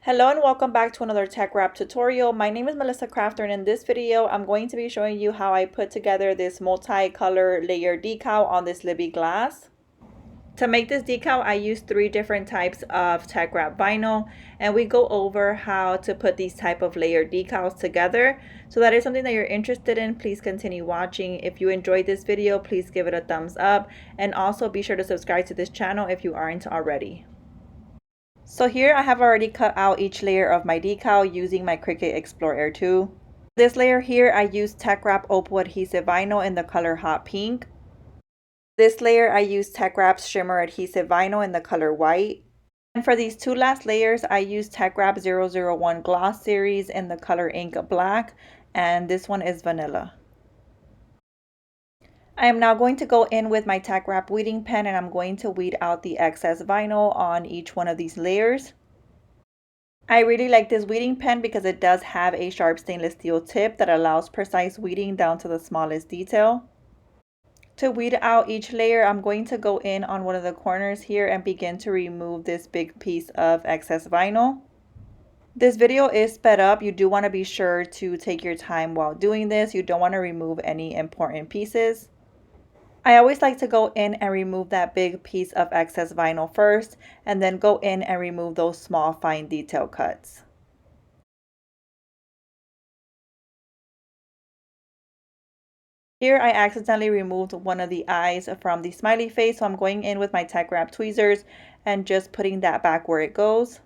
Hello and welcome back to another tech wrap tutorial. My name is Melissa Crafter, and in this video I'm going to be showing you how I put together this multi-color layer decal on this Libby glass. To make this decal, I used 3 different types of tech wrap vinyl, and we go over how to put these type of layer decals together. So that is something that you're interested in, please continue watching. If you enjoyed this video, please give it a thumbs up, and also be sure to subscribe to this channel if you aren't already. So here I have already cut out each layer of my decal using my Cricut Explore Air 2. This layer here I used TeckWrap Opal adhesive vinyl in the color hot pink. This layer I used TeckWrap shimmer adhesive vinyl in the color white. And for these 2 last layers I used TeckWrap 001 gloss series in the color ink black, and this one is vanilla. I am now going to go in with my TeckWrap weeding pen, and I'm going to weed out the excess vinyl on each one of these layers. I really like this weeding pen because it does have a sharp stainless steel tip that allows precise weeding down to the smallest detail. To weed out each layer, I'm going to go in on one of the corners here and begin to remove this big piece of excess vinyl. This video is sped up. You do want to be sure to take your time while doing this. You don't want to remove any important pieces. I always like to go in and remove that big piece of excess vinyl first, and then go in and remove those small fine detail cuts. Here I accidentally removed one of the eyes from the smiley face, so I'm going in with my TeckWrap tweezers and just putting that back where it goes.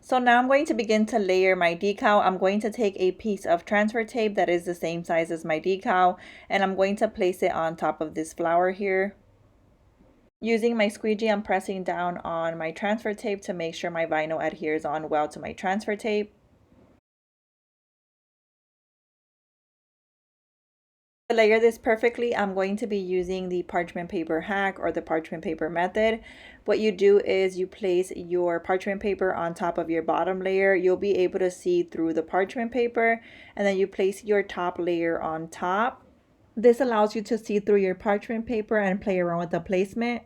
So now I'm going to begin to layer my decal. I'm going to take a piece of transfer tape that is the same size as my decal, and I'm going to place it on top of this flower here. Using my squeegee, I'm pressing down on my transfer tape to make sure my vinyl adheres on well to my transfer tape. To layer this perfectly, I'm going to be using the parchment paper hack or the parchment paper method. What you do is you place your parchment paper on top of your bottom layer. You'll be able to see through the parchment paper, and then you place your top layer on top. This allows you to see through your parchment paper and play around with the placement.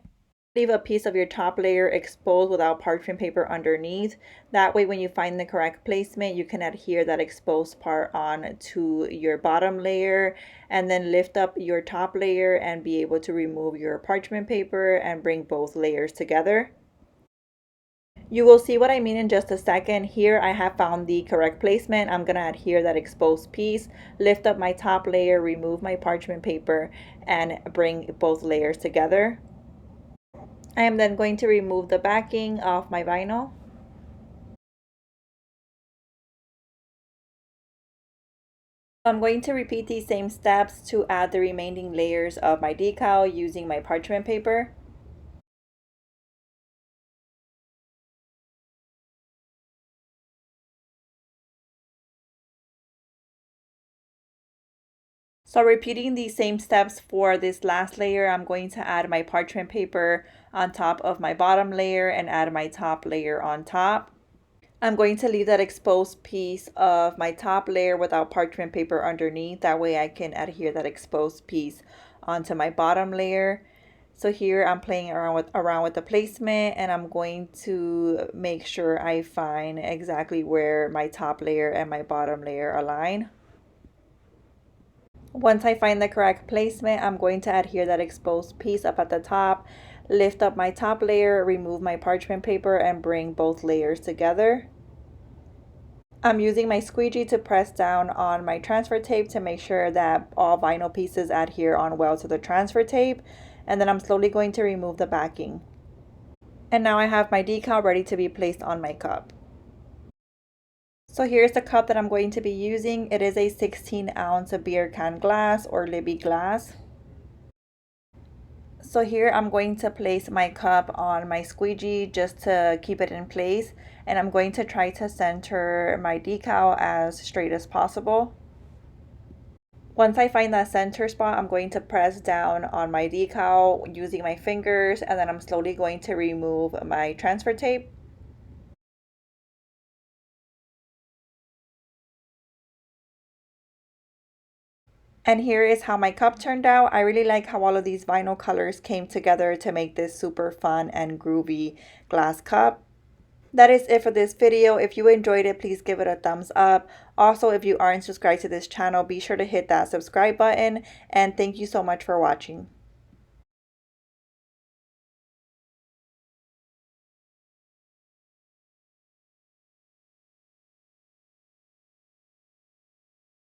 Leave a piece of your top layer exposed without parchment paper underneath. That way when you find the correct placement, you can adhere that exposed part on to your bottom layer, and then lift up your top layer and be able to remove your parchment paper and bring both layers together. You will see what I mean in just a second. Here I have found the correct placement. I'm going to adhere that exposed piece, lift up my top layer, remove my parchment paper, and bring both layers together. I am then going to remove the backing of my vinyl. I'm going to repeat these same steps to add the remaining layers of my decal using my parchment paper. So repeating these same steps for this last layer, I'm going to add my parchment paper on top of my bottom layer and add my top layer on top. I'm going to leave that exposed piece of my top layer without parchment paper underneath. That way I can adhere that exposed piece onto my bottom layer. So here I'm playing around with the placement, and I'm going to make sure I find exactly where my top layer and my bottom layer align. Once I find the correct placement, I'm going to adhere that exposed piece up at the top, lift up my top layer, remove my parchment paper, and bring both layers together. I'm using my squeegee to press down on my transfer tape to make sure that all vinyl pieces adhere on well to the transfer tape, and then I'm slowly going to remove the backing. And now I have my decal ready to be placed on my cup. So here's the cup that I'm going to be using. It is a 16-ounce beer can glass or Libby glass. So here I'm going to place my cup on my squeegee just to keep it in place, and I'm going to try to center my decal as straight as possible. Once I find that center spot, I'm going to press down on my decal using my fingers, and then I'm slowly going to remove my transfer tape. And here is how my cup turned out. I really like how all of these vinyl colors came together to make this super fun and groovy glass cup. That is it for this video. If you enjoyed it, please give it a thumbs up. Also, if you aren't subscribed to this channel, be sure to hit that subscribe button. And thank you so much for watching.